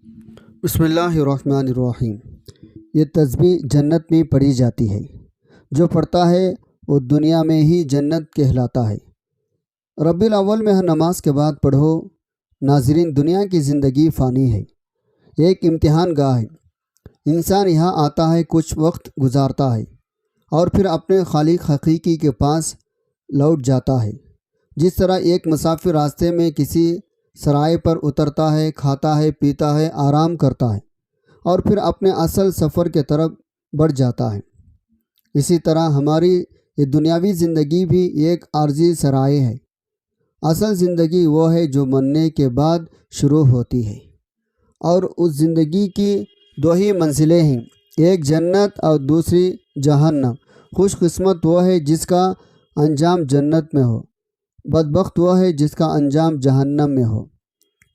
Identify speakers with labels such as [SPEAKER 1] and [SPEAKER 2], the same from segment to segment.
[SPEAKER 1] بسم اللہ الرحمن الرحیم۔ یہ تسبیح جنت میں پڑھی جاتی ہے۔ جو پڑھتا ہے وہ دنیا میں ہی جنت کہلاتا ہے۔ ربیع الاول میں ہر نماز کے بعد پڑھو۔ ناظرین، دنیا کی زندگی فانی ہے، ایک امتحان گاہ ہے۔ انسان یہاں آتا ہے، کچھ وقت گزارتا ہے اور پھر اپنے خالق حقیقی کے پاس لوٹ جاتا ہے۔ جس طرح ایک مسافر راستے میں کسی سرائے پر اترتا ہے، کھاتا ہے، پیتا ہے، آرام کرتا ہے اور پھر اپنے اصل سفر کے طرف بڑھ جاتا ہے، اسی طرح ہماری یہ دنیاوی زندگی بھی ایک عارضی سرائے ہے۔ اصل زندگی وہ ہے جو مرنے کے بعد شروع ہوتی ہے، اور اس زندگی کی دو ہی منزلیں ہیں، ایک جنت اور دوسری جہنم۔ خوش قسمت وہ ہے جس کا انجام جنت میں ہو، بدبخت وہ ہے جس کا انجام جہنم میں ہو۔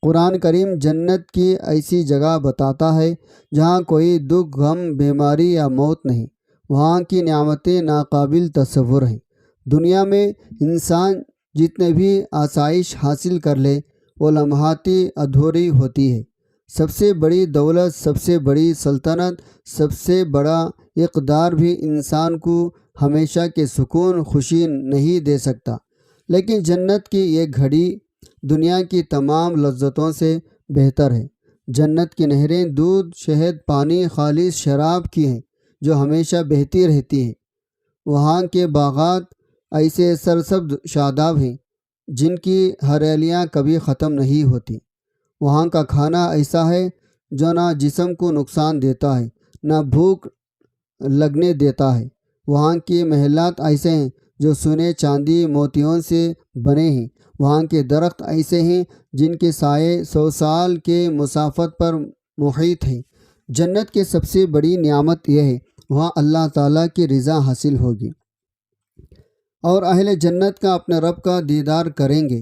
[SPEAKER 1] قرآن کریم جنت کی ایسی جگہ بتاتا ہے جہاں کوئی دکھ، غم، بیماری یا موت نہیں۔ وہاں کی نعمتیں ناقابل تصور ہیں۔ دنیا میں انسان جتنے بھی آسائش حاصل کر لے، وہ لمحاتی ادھوری ہوتی ہے۔ سب سے بڑی دولت، سب سے بڑی سلطنت، سب سے بڑا اقتدار بھی انسان کو ہمیشہ کے سکون، خوشی نہیں دے سکتا، لیکن جنت کی ایک گھڑی دنیا کی تمام لذتوں سے بہتر ہے۔ جنت کی نہریں دودھ، شہد، پانی، خالص شراب کی ہیں جو ہمیشہ بہتی رہتی ہیں۔ وہاں کے باغات ایسے سرسبز شاداب ہیں جن کی ہریالیاں کبھی ختم نہیں ہوتی۔ وہاں کا کھانا ایسا ہے جو نہ جسم کو نقصان دیتا ہے، نہ بھوک لگنے دیتا ہے۔ وہاں کے محلات ایسے ہیں جو سونے، چاندی، موتیوں سے بنے ہیں۔ وہاں کے درخت ایسے ہیں جن کے سائے 100 سال کے مسافت پر محیط ہیں۔ جنت کی سب سے بڑی نعمت یہ ہے، وہاں اللہ تعالیٰ کی رضا حاصل ہوگی اور اہل جنت کا اپنے رب کا دیدار کریں گے۔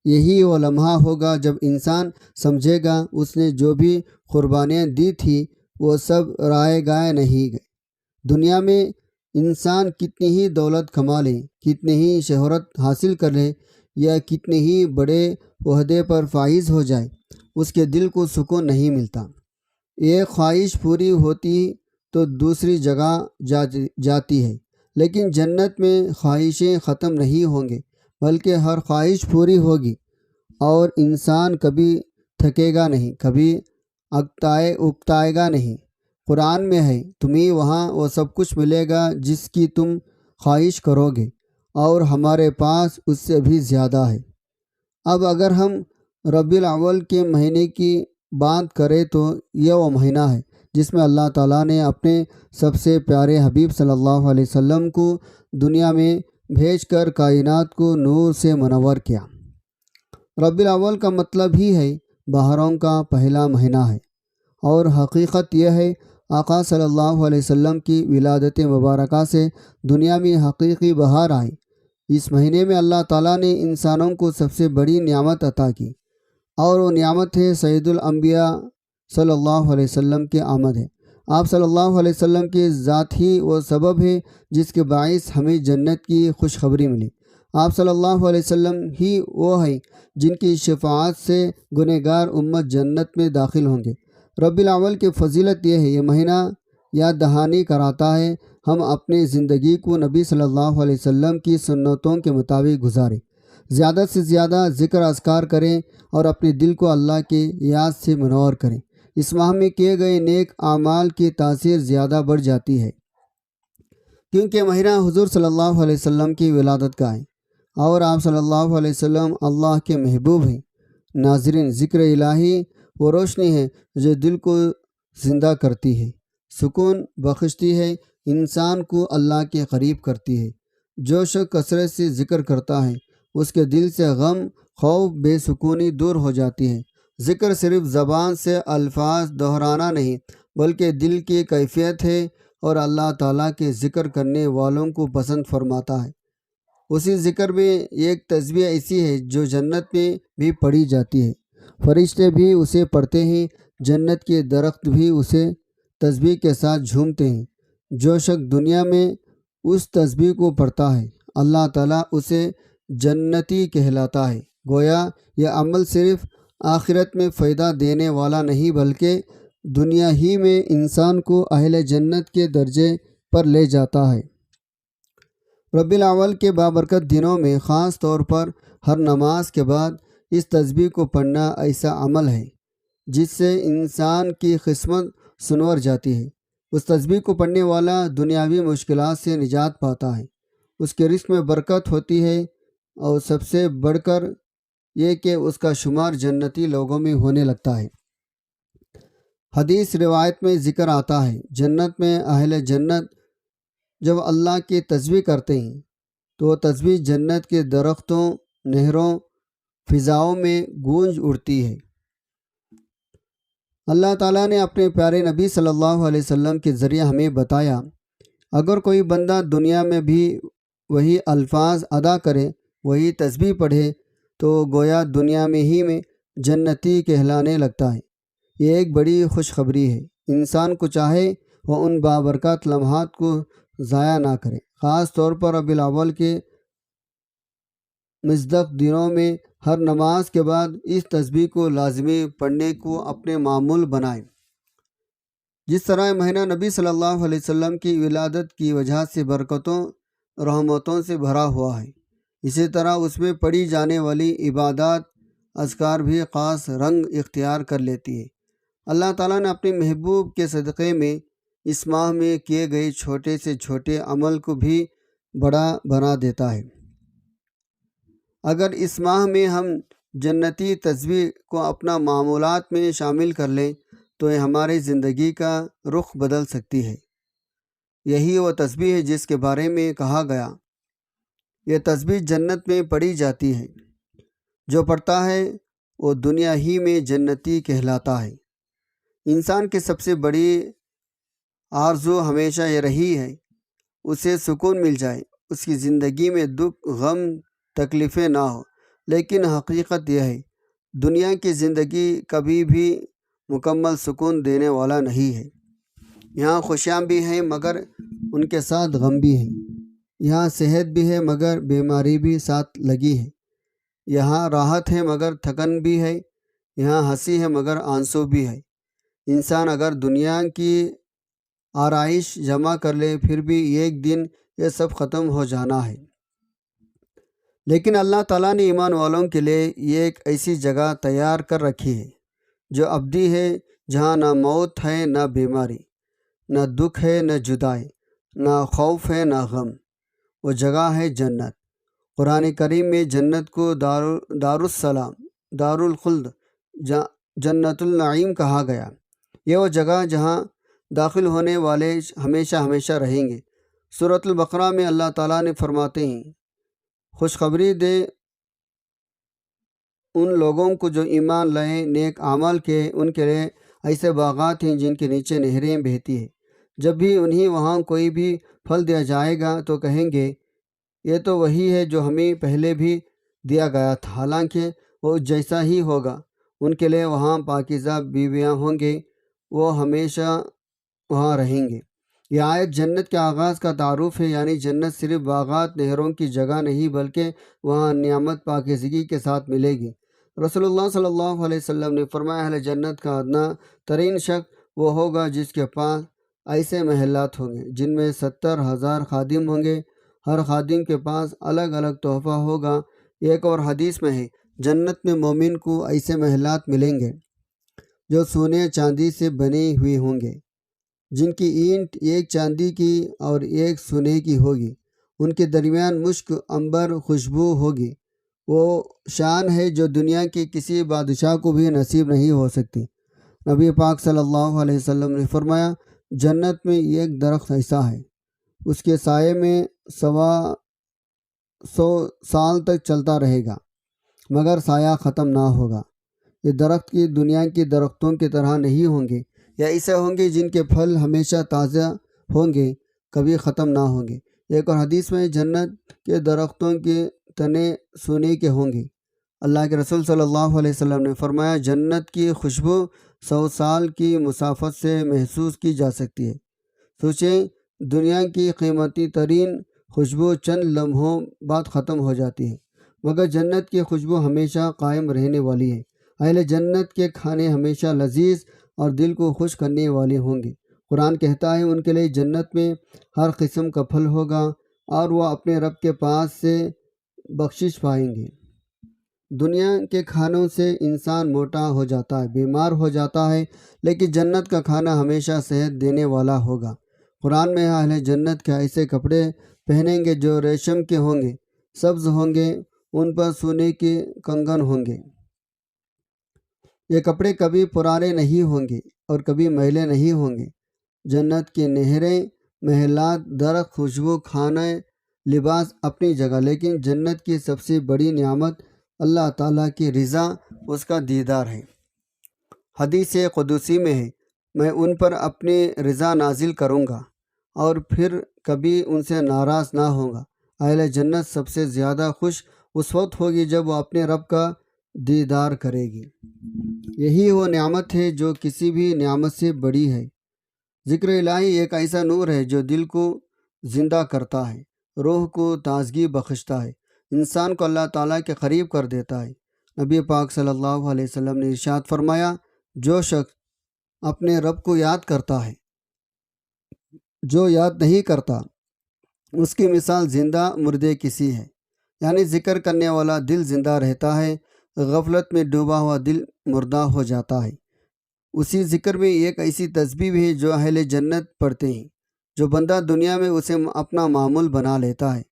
[SPEAKER 1] یہی وہ لمحہ ہوگا جب انسان سمجھے گا اس نے جو بھی قربانیاں دی تھیں وہ سب رائے گائے نہیں گئے۔ دنیا میں انسان کتنی ہی دولت کما لے، کتنی ہی شہرت حاصل کر لے یا کتنے ہی بڑے عہدے پر فائز ہو جائے، اس کے دل کو سکون نہیں ملتا۔ ایک خواہش پوری ہوتی تو دوسری جگہ جاتی ہے، لیکن جنت میں خواہشیں ختم نہیں ہوں گے، بلکہ ہر خواہش پوری ہوگی اور انسان کبھی تھکے گا نہیں، کبھی اکتائے گا نہیں۔ قرآن میں ہے، تمہیں وہاں وہ سب کچھ ملے گا جس کی تم خواہش کرو گے، اور ہمارے پاس اس سے بھی زیادہ ہے۔ اب اگر ہم ربیع الاول کے مہینے کی بات کریں تو یہ وہ مہینہ ہے جس میں اللہ تعالیٰ نے اپنے سب سے پیارے حبیب صلی اللہ علیہ وسلم کو دنیا میں بھیج کر کائنات کو نور سے منور کیا۔ ربیع الاول کا مطلب ہی ہے بہاروں کا پہلا مہینہ ہے، اور حقیقت یہ ہے آقا صلی اللہ علیہ وسلم کی ولادت مبارکہ سے دنیا میں حقیقی بہار آئی۔ اس مہینے میں اللہ تعالیٰ نے انسانوں کو سب سے بڑی نعمت عطا کی، اور وہ نعمت ہے سید الانبیاء صلی اللہ علیہ وسلم کی آمد ہے۔ آپ صلی اللہ علیہ وسلم کی ذات ہی وہ سبب ہے جس کے باعث ہمیں جنت کی خوشخبری ملی۔ آپ صلی اللہ علیہ وسلم ہی وہ ہیں جن کی شفاعت سے گنہگار امت جنت میں داخل ہوں گے۔ ربیع الاول کی فضیلت یہ ہے، یہ مہینہ یاد دہانی کراتا ہے ہم اپنی زندگی کو نبی صلی اللہ علیہ وسلم کی سنتوں کے مطابق گزاریں، زیادہ سے زیادہ ذکر اذکار کریں اور اپنے دل کو اللہ کی یاد سے منور کریں۔ اس ماہ میں کیے گئے نیک اعمال کی تاثیر زیادہ بڑھ جاتی ہے، کیونکہ مہینہ حضور صلی اللہ علیہ وسلم کی ولادت کا ہے اور آپ صلی اللہ علیہ وسلم اللہ کے محبوب ہیں۔ ناظرین، ذکر الہی وہ روشنی ہے جو دل کو زندہ کرتی ہے، سکون بخشتی ہے، انسان کو اللہ کے قریب کرتی ہے۔ جو شخص کثرت سے ذکر کرتا ہے اس کے دل سے غم، خوف، بے سکونی دور ہو جاتی ہے۔ ذکر صرف زبان سے الفاظ دہرانا نہیں بلکہ دل کی کیفیت ہے، اور اللہ تعالیٰ کے ذکر کرنے والوں کو پسند فرماتا ہے۔ اسی ذکر میں ایک تسبیح ایسی ہے جو جنت میں بھی پڑھی جاتی ہے، فرشتے بھی اسے پڑھتے ہیں، جنت کے درخت بھی اسے تسبیح کے ساتھ جھومتے ہیں۔ جو شخص دنیا میں اس تسبیح کو پڑھتا ہے اللہ تعالیٰ اسے جنتی کہلاتا ہے۔ گویا یہ عمل صرف آخرت میں فائدہ دینے والا نہیں بلکہ دنیا ہی میں انسان کو اہل جنت کے درجے پر لے جاتا ہے۔ ربیع الاول کے بابرکت دنوں میں خاص طور پر ہر نماز کے بعد اس تسبیح کو پڑھنا ایسا عمل ہے جس سے انسان کی قسمت سنور جاتی ہے۔ اس تسبیح کو پڑھنے والا دنیاوی مشکلات سے نجات پاتا ہے، اس کے رزق میں برکت ہوتی ہے، اور سب سے بڑھ کر یہ کہ اس کا شمار جنتی لوگوں میں ہونے لگتا ہے۔ حدیث روایت میں ذکر آتا ہے، جنت میں اہل جنت جب اللہ کی تسبیح کرتے ہیں تو وہ تسبیح جنت کے درختوں، نہروں، فضاؤں میں گونج اڑتی ہے۔ اللہ تعالیٰ نے اپنے پیارے نبی صلی اللہ علیہ وسلم کے ذریعے ہمیں بتایا، اگر کوئی بندہ دنیا میں بھی وہی الفاظ ادا کرے، وہی تسبیح پڑھے، تو گویا دنیا میں ہی میں جنتی کہلانے لگتا ہے۔ یہ ایک بڑی خوشخبری ہے۔ انسان کو چاہے وہ ان بابرکات لمحات کو ضائع نہ کرے، خاص طور پر ربیع الاول کے مصدق دنوں میں ہر نماز کے بعد اس تسبیح کو لازمی پڑھنے کو اپنے معمول بنائے۔ جس طرح یہ مہینہ نبی صلی اللہ علیہ وسلم کی ولادت کی وجہ سے برکتوں، رحمتوں سے بھرا ہوا ہے، اسی طرح اس میں پڑھی جانے والی عبادات، اذکار بھی خاص رنگ اختیار کر لیتی ہے۔ اللہ تعالیٰ نے اپنے محبوب کے صدقے میں اس ماہ میں کیے گئے چھوٹے سے چھوٹے عمل کو بھی بڑا بنا دیتا ہے۔ اگر اس ماہ میں ہم جنتی تسبیح کو اپنا معمولات میں شامل کر لیں تو یہ ہماری زندگی کا رخ بدل سکتی ہے۔ یہی وہ تسبیح ہے جس کے بارے میں کہا گیا، یہ تسبیح جنت میں پڑھی جاتی ہے، جو پڑھتا ہے وہ دنیا ہی میں جنتی کہلاتا ہے۔ انسان کی سب سے بڑی آرزو ہمیشہ یہ رہی ہے اسے سکون مل جائے، اس کی زندگی میں دکھ، غم، تکلیفیں نہ ہو، لیکن حقیقت یہ ہے دنیا کی زندگی کبھی بھی مکمل سکون دینے والا نہیں ہے۔ یہاں خوشیاں بھی ہیں مگر ان کے ساتھ غم بھی ہیں، یہاں صحت بھی ہے مگر بیماری بھی ساتھ لگی ہے، یہاں راحت ہے مگر تھکن بھی ہے، یہاں ہنسی ہے مگر آنسو بھی ہے۔ انسان اگر دنیا کی آرائش جمع کر لے پھر بھی ایک دن یہ سب ختم ہو جانا ہے۔ لیکن اللہ تعالیٰ نے ایمان والوں کے لیے یہ ایک ایسی جگہ تیار کر رکھی ہے جو ابدی ہے، جہاں نہ موت ہے، نہ بیماری، نہ دکھ ہے، نہ جدائی، نہ خوف ہے، نہ غم۔ وہ جگہ ہے جنت۔ قرآن کریم میں جنت کو دارالسلام، دارالخلد، جنت النعیم کہا گیا۔ یہ وہ جگہ جہاں داخل ہونے والے ہمیشہ ہمیشہ رہیں گے۔ سورۃ البقرہ میں اللہ تعالیٰ نے فرماتے ہیں، خوشخبری دے ان لوگوں کو جو ایمان لائے، نیک اعمال کے، ان کے لیے ایسے باغات ہیں جن کے نیچے نہریں بہتی ہیں۔ جب بھی انہیں وہاں کوئی بھی پھل دیا جائے گا تو کہیں گے یہ تو وہی ہے جو ہمیں پہلے بھی دیا گیا تھا، حالانکہ وہ جیسا ہی ہوگا۔ ان کے لیے وہاں پاکیزہ بیویاں ہوں گے، وہ ہمیشہ وہاں رہیں گے۔ یہ آیت جنت کے آغاز کا تعارف ہے، یعنی جنت صرف باغات، نہروں کی جگہ نہیں بلکہ وہاں نعمت پاکیزگی کے ساتھ ملے گی۔ رسول اللہ صلی اللہ علیہ وسلم نے فرمایا، اہل جنت کا ادنا ترین شخص وہ ہوگا جس کے پاس ایسے محلات ہوں گے جن میں 70,000 خادم ہوں گے، ہر خادم کے پاس الگ الگ تحفہ ہوگا۔ ایک اور حدیث میں ہے، جنت میں مومن کو ایسے محلات ملیں گے جو سونے چاندی سے بنے ہوئے ہوں گے، جن کی اینٹ ایک چاندی کی اور ایک سونے کی ہوگی، ان کے درمیان مشک، عنبر، خوشبو ہوگی۔ وہ شان ہے جو دنیا کے کسی بادشاہ کو بھی نصیب نہیں ہو سکتی۔ نبی پاک صلی اللہ علیہ وسلم نے فرمایا، جنت میں ایک درخت ایسا ہے، اس کے سائے میں 100 سال تک چلتا رہے گا مگر سایہ ختم نہ ہوگا۔ یہ درخت کی دنیا کے درختوں کی طرح نہیں ہوں گے، یا ایسے ہوں گے جن کے پھل ہمیشہ تازہ ہوں گے، کبھی ختم نہ ہوں گے۔ ایک اور حدیث میں جنت کے درختوں کے تنے سونے کے ہوں گے۔ اللہ کے رسول صلی اللہ علیہ وسلم نے فرمایا، جنت کی خوشبو 100 سال کی مسافت سے محسوس کی جا سکتی ہے۔ سوچیں، دنیا کی قیمتی ترین خوشبو چند لمحوں بعد ختم ہو جاتی ہے، مگر جنت کی خوشبو ہمیشہ قائم رہنے والی ہے۔ اہل جنت کے کھانے ہمیشہ لذیذ اور دل کو خوش کرنے والے ہوں گے۔ قرآن کہتا ہے ان کے لیے جنت میں ہر قسم کا پھل ہوگا اور وہ اپنے رب کے پاس سے بخشش پائیں گے۔ دنیا کے کھانوں سے انسان موٹا ہو جاتا ہے، بیمار ہو جاتا ہے، لیکن جنت کا کھانا ہمیشہ صحت دینے والا ہوگا۔ قرآن میں اہل جنت کے ایسے کپڑے پہنیں گے جو ریشم کے ہوں گے، سبز ہوں گے، ان پر سونے کے کنگن ہوں گے۔ یہ کپڑے کبھی پرانے نہیں ہوں گے اور کبھی میلے نہیں ہوں گے۔ جنت کی نہریں، محلات، درخت، خوشبو، کھانا، لباس اپنی جگہ، لیکن جنت کی سب سے بڑی نعمت اللہ تعالیٰ کی رضا، اس کا دیدار ہے۔ حدیث قدسی میں ہے، میں ان پر اپنی رضا نازل کروں گا اور پھر کبھی ان سے ناراض نہ ہوں گا۔ اہل جنت سب سے زیادہ خوش اس وقت ہوگی جب وہ اپنے رب کا دیدار کرے گی۔ یہی وہ نعمت ہے جو کسی بھی نعمت سے بڑی ہے۔ ذکر الہی ایک ایسا نور ہے جو دل کو زندہ کرتا ہے، روح کو تازگی بخشتا ہے، انسان کو اللہ تعالیٰ کے قریب کر دیتا ہے۔ نبی پاک صلی اللہ علیہ وسلم نے ارشاد فرمایا، جو شخص اپنے رب کو یاد کرتا ہے، جو یاد نہیں کرتا، اس کی مثال زندہ مردے کسی ہے۔ یعنی ذکر کرنے والا دل زندہ رہتا ہے، غفلت میں ڈوبا ہوا دل مردہ ہو جاتا ہے۔ اسی ذکر میں ایک ایسی تسبیح ہے جو اہل جنت پڑھتے ہیں، جو بندہ دنیا میں اسے اپنا معمول بنا لیتا ہے،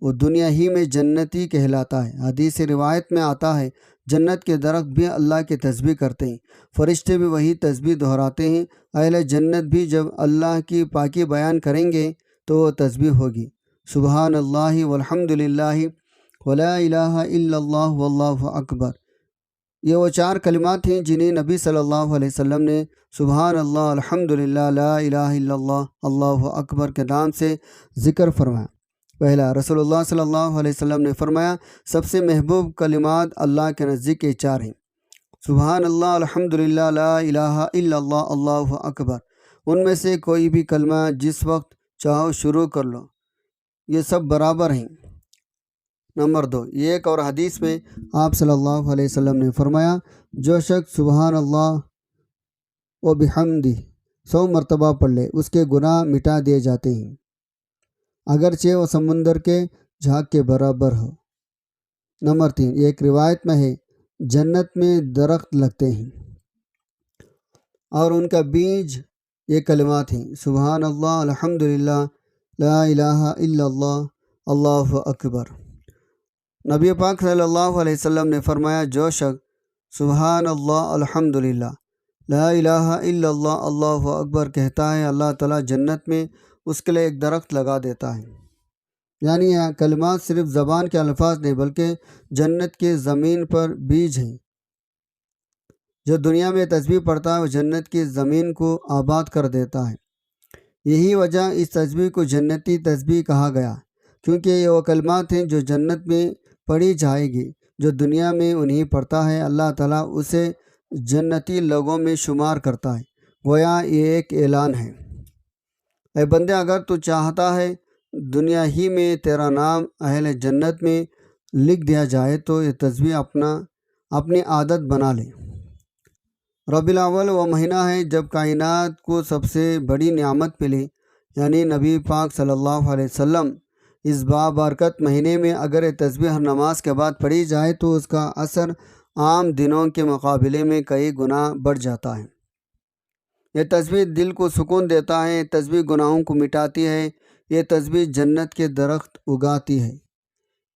[SPEAKER 1] وہ دنیا ہی میں جنتی کہلاتا ہے۔ حدیث روایت میں آتا ہے، جنت کے درخت بھی اللہ کی تسبیح کرتے ہیں، فرشتے بھی وہی تسبیح دہراتے ہیں۔ اہل جنت بھی جب اللہ کی پاکی بیان کریں گے تو وہ تسبیح ہوگی، سبحان اللہ والحمد للہ ولا الہ الا اللہ واللہ اکبر۔ یہ وہ چار کلمات ہیں جنہیں نبی صلی اللہ علیہ وسلم نے سبحان اللہ، الحمدللہ، لا الہ الا اللہ، اللہ اکبر کے نام سے ذکر فرمایا۔ پہلا، رسول اللہ صلی اللہ علیہ وسلم نے فرمایا، سب سے محبوب کلمات اللہ کے نزدیک یہ چار ہیں، سبحان اللہ، الحمدللہ، لا الہ الا اللہ، اللہ اکبر۔ ان میں سے کوئی بھی کلمہ جس وقت چاہو شروع کر لو، یہ سب برابر ہیں۔ نمبر 2، ایک اور حدیث میں آپ صلی اللہ علیہ وسلم نے فرمایا، جو شخص سبحان اللہ و بحمدہ 100 مرتبہ پڑھ لے، اس کے گناہ مٹا دیے جاتے ہیں، اگرچہ وہ سمندر کے جھاگ کے برابر ہو۔ نمبر 3، ایک روایت میں ہے، جنت میں درخت لگتے ہیں اور ان کا بیج یہ کلمات ہیں، سبحان اللہ، الحمدللہ، لا الہ الا اللہ، اللہ اکبر۔ نبی پاک صلی اللہ علیہ وسلم نے فرمایا، جو شخص سبحان اللہ، الحمدللہ، لا الہ الا اللہ، اللہ اکبر کہتا ہے، اللہ تعالیٰ جنت میں اس کے لیے ایک درخت لگا دیتا ہے۔ یعنی یہ کلمات صرف زبان کے الفاظ نہیں بلکہ جنت کے زمین پر بیج ہیں۔ جو دنیا میں تسبیح پڑھتا ہے وہ جنت کی زمین کو آباد کر دیتا ہے۔ یہی وجہ اس تسبیح کو جنتی تسبیح کہا گیا، کیونکہ یہ وہ کلمات ہیں جو جنت میں پڑھی جائے گی۔ جو دنیا میں انہیں پڑھتا ہے، اللہ تعالیٰ اسے جنتی لوگوں میں شمار کرتا ہے۔ گویا یہ ایک اعلان ہے، اے بندے، اگر تو چاہتا ہے دنیا ہی میں تیرا نام اہل جنت میں لکھ دیا جائے تو یہ تسبیح اپنی عادت بنا لے۔ ربیع الاول وہ مہینہ ہے جب کائنات کو سب سے بڑی نعمت ملی، یعنی نبی پاک صلی اللہ علیہ وسلم۔ اس بابرکت مہینے میں اگر یہ تسبیح ہر نماز کے بعد پڑھی جائے تو اس کا اثر عام دنوں کے مقابلے میں کئی گنا بڑھ جاتا ہے۔ یہ تسبیح دل کو سکون دیتا ہے، یہ تسبیح گناہوں کو مٹاتی ہے، یہ تسبیح جنت کے درخت اگاتی ہے،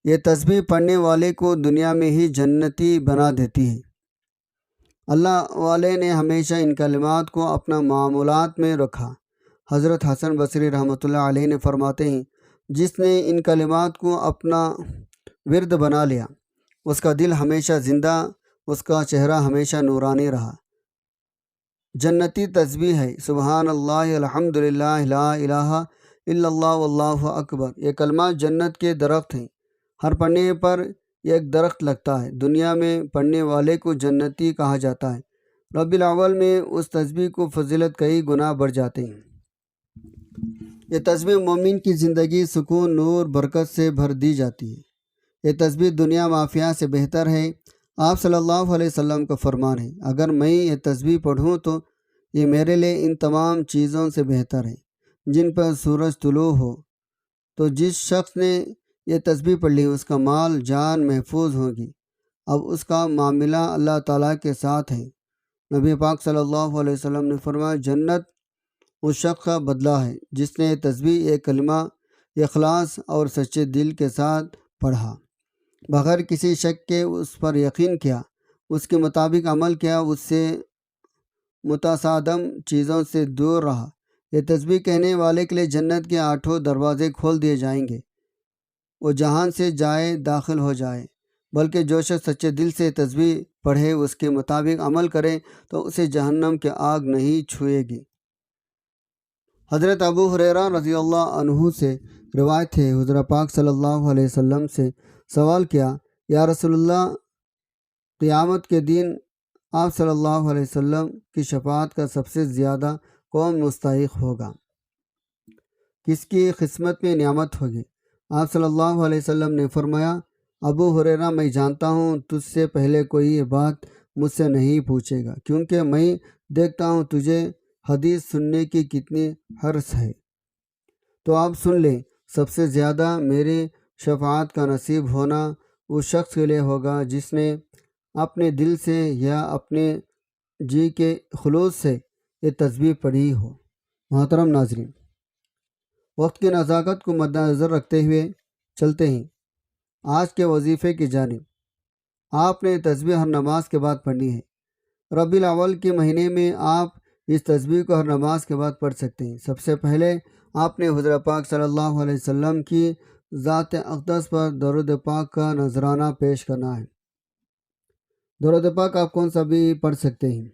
[SPEAKER 1] یہ تسبیح پڑھنے والے کو دنیا میں ہی جنتی بنا دیتی ہے۔ اللہ والے نے ہمیشہ ان کلمات کو اپنا معمولات میں رکھا۔ حضرت حسن بصری رحمۃ اللہ علیہ نے فرماتے ہیں، جس نے ان کلمات کو اپنا ورد بنا لیا، اس کا دل ہمیشہ زندہ، اس کا چہرہ ہمیشہ نورانی رہا۔ جنتی تسبیح ہے، سبحان اللہ، الحمدللہ، لا الہ الا اللہ، واللہ اکبر۔ یہ کلمات جنت کے درخت ہیں، ہر پڑھنے پر ایک درخت لگتا ہے۔ دنیا میں پڑھنے والے کو جنتی کہا جاتا ہے، ربیع الاول میں اس تسبیح کو فضیلت کئی گنا بڑھ جاتے ہیں۔ یہ تسبیح مومن کی زندگی سکون، نور، برکت سے بھر دی جاتی ہے۔ یہ تسبیح دنیا مافیہ سے بہتر ہے۔ آپ صلی اللہ علیہ وسلم کا فرمان ہے، اگر میں یہ تسبیح پڑھوں تو یہ میرے لیے ان تمام چیزوں سے بہتر ہے جن پر سورج طلوع ہو۔ تو جس شخص نے یہ تسبیح پڑھ لی اس کا مال جان محفوظ ہوگی۔ اب اس کا معاملہ اللہ تعالیٰ کے ساتھ ہے۔ نبی پاک صلی اللہ علیہ وسلم نے فرمایا، جنت اس شخص کا بدلہ ہے جس نے یہ تسبیح ایک کلمہ اخلاص اور سچے دل کے ساتھ پڑھا، بغیر کسی شک کے اس پر یقین کیا، اس کے مطابق عمل کیا، اس سے متصادم چیزوں سے دور رہا۔ یہ تسبیح کہنے والے کے لیے جنت کے 8 دروازے کھول دیے جائیں گے، وہ جہاں سے جائے داخل ہو جائے۔ بلکہ جو شخص سچے دل سے تسبیح پڑھے، اس کے مطابق عمل کرے تو اسے جہنم کی آگ نہیں چھوئے گی۔ حضرت ابو ہریرہ رضی اللہ عنہ سے روایت ہے، حضور پاک صلی اللہ علیہ وسلم سے سوال کیا، یا رسول اللہ، قیامت کے دن آپ صلی اللہ علیہ وسلم کی شفاعت کا سب سے زیادہ کون مستحق ہوگا؟ کس کی قسمت میں نعمت ہوگی؟ آپ صلی اللہ علیہ وسلم نے فرمایا، ابو ہریرہ، میں جانتا ہوں تجھ سے پہلے کوئی یہ بات مجھ سے نہیں پوچھے گا، کیونکہ میں دیکھتا ہوں تجھے حدیث سننے کی کتنی حرص ہے۔ تو آپ سن لیں، سب سے زیادہ میری شفاعت کا نصیب ہونا اس شخص کے لیے ہوگا جس نے اپنے دل سے یا اپنے جی کے خلوص سے یہ تسبیح پڑھی ہو۔ محترم ناظرین، وقت کی نزاکت کو مد نظر رکھتے ہوئے چلتے ہیں آج کے وظیفے کی جانب۔ آپ نے تسبیح ہر نماز کے بعد پڑھنی ہے۔ ربیع الاول کے مہینے میں آپ اس تسبیح کو ہر نماز کے بعد پڑھ سکتے ہیں۔ سب سے پہلے آپ نے حضور پاک صلی اللہ علیہ وسلم کی ذات اقدس پر درود پاک کا نذرانہ پیش کرنا ہے۔ درود پاک آپ کون سا بھی پڑھ سکتے ہیں۔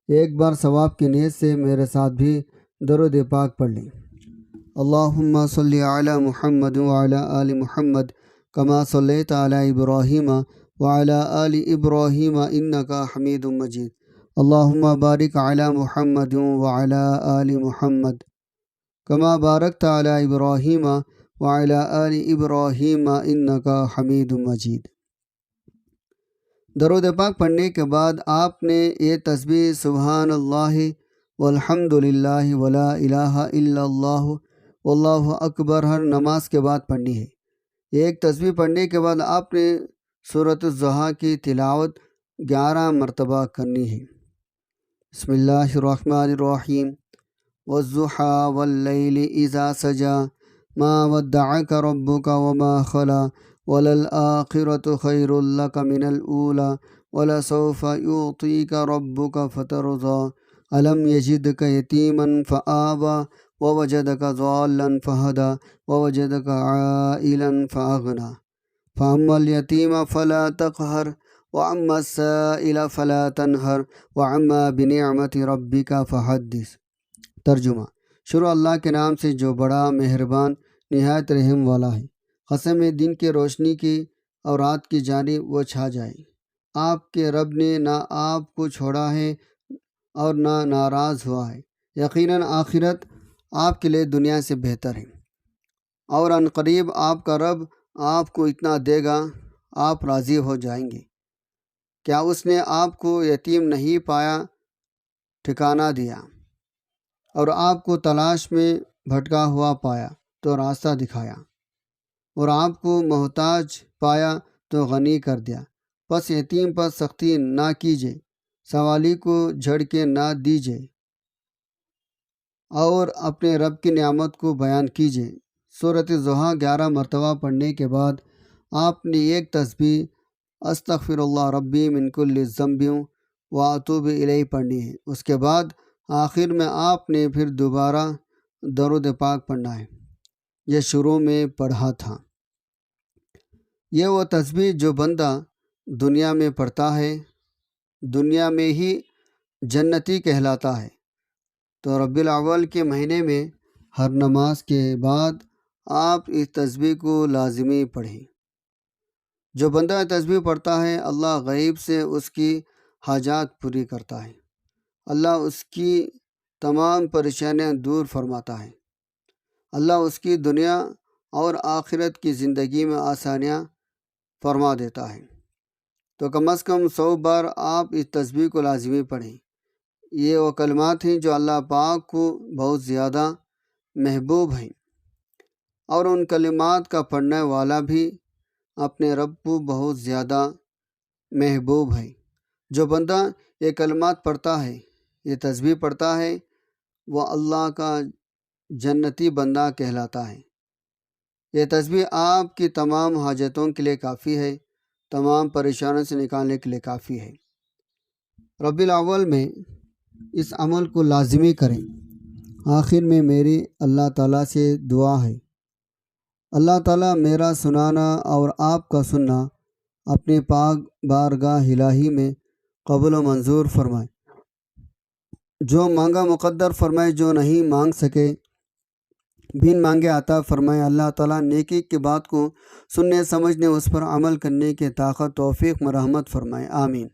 [SPEAKER 1] ایک بار ثواب کی نیت سے میرے ساتھ بھی درود پاک پڑھ لیں۔ اللہم صلی علی محمد وعلی آل محمد کما صلیت علی ابراہیم وعلی آل ابراہیم انکا حمید مجید۔ اللہم بارک علی محمد وعلی آل محمد کما بارکت علی ابراہیم وعلی آل ابراہیم انکا حمید مجید۔ درود پاک پڑھنے کے بعد آپ نے یہ تسبیح سبحان اللہ والحمد للہ ولا الہ الا اللہ واللہ اکبر ہر نماز کے بعد پڑھنی ہے۔ ایک تسبیح پڑھنے کے بعد آپ نے سورۃ الضحیٰ کی تلاوت 11 مرتبہ کرنی ہے۔ بسم اللہ الرحمن الرحیم۔ والضحیٰ واللیل اذا سجا ما ودعک ربک وما خلا وللآخرۃ خیر لک من الأولی ولسوف یعطیک ربک فترضی الم یجدک یتیما فآوی ووجدک ضالا فہدی ووجدک عائلا فأغنی فأما الیتیم فلا تقہر وأما السائل فلا تنہر وأما بنعمت ربک فحدث۔ ترجمہ۔ شروع اللہ کے نام سے جو بڑا مہربان نہایت رحم والا ہے۔ قسم ہے دن کی روشنی کی اور رات کی جانب وہ چھا جائے۔ آپ کے رب نے نہ آپ کو چھوڑا ہے اور نہ ناراض ہوا ہے۔ یقیناً آخرت آپ کے لیے دنیا سے بہتر ہے، اور ان قریب آپ کا رب آپ کو اتنا دے گا آپ راضی ہو جائیں گے۔ کیا اس نے آپ کو یتیم نہیں پایا، ٹھکانہ دیا، اور آپ کو تلاش میں بھٹکا ہوا پایا تو راستہ دکھایا، اور آپ کو محتاج پایا تو غنی کر دیا۔ پس یتیم پر سختی نہ کیجیے، سوالی کو جھڑکے نہ دیجیے، اور اپنے رب کی نعمت کو بیان کیجیے۔ سورۃ الضحیٰ 11 مرتبہ پڑھنے کے بعد آپ نے ایک تسبیح استغفر اللہ ربی من کل ذنب واتوب الیہ پڑھنی ہے۔ اس کے بعد آخر میں آپ نے پھر دوبارہ درود پاک پڑھنا ہے۔ یہ شروع میں پڑھا تھا۔ یہ وہ تسبیح جو بندہ دنیا میں پڑھتا ہے دنیا میں ہی جنتی کہلاتا ہے۔ تو ربیع الاول کے مہینے میں ہر نماز کے بعد آپ اس تسبیح کو لازمی پڑھیں۔ جو بندہ تسبیح پڑھتا ہے اللہ غیب سے اس کی حاجات پوری کرتا ہے۔ اللہ اس کی تمام پریشانیاں دور فرماتا ہے۔ اللہ اس کی دنیا اور آخرت کی زندگی میں آسانیاں فرما دیتا ہے۔ تو کم از کم 100 بار آپ اس تسبیح کو لازمی پڑھیں۔ یہ وہ کلمات ہیں جو اللہ پاک کو بہت زیادہ محبوب ہیں، اور ان کلمات کا پڑھنے والا بھی اپنے رب کو بہت زیادہ محبوب ہے۔ جو بندہ یہ کلمات پڑھتا ہے، یہ تسبیح پڑھتا ہے، وہ اللہ کا جنتی بندہ کہلاتا ہے۔ یہ تسبیح آپ کی تمام حاجتوں کے لیے کافی ہے، تمام پریشانیوں سے نکالنے کے لیے کافی ہے۔ ربیع الاول میں اس عمل کو لازمی کریں۔ آخر میں میری اللہ تعالیٰ سے دعا ہے، اللہ تعالیٰ میرا سنانا اور آپ کا سننا اپنے پاک بارگاہ الہی میں قبول و منظور فرمائے۔ جو مانگا مقدر فرمائے، جو نہیں مانگ سکے بن مانگے عطا فرمائے۔ اللہ تعالیٰ نیکی کی بات کو سننے سمجھنے اس پر عمل کرنے کی طاقت توفیق مرحمت فرمائے، آمین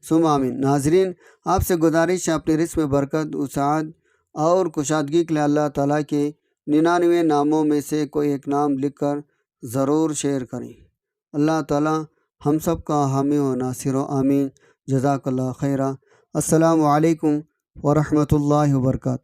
[SPEAKER 1] ثم آمین۔ ناظرین، آپ سے گزارش ہے اپنے رزق میں برکت، وسعت اور کشادگی کے لیے اللہ تعالیٰ کے 99 ناموں میں سے کوئی ایک نام لکھ کر ضرور شیئر کریں۔ اللہ تعالیٰ ہم سب کا حامی و ناصر و آمین۔ جزاک اللہ خیرہ۔ السلام علیکم ورحمۃ اللہ وبرکاتہ۔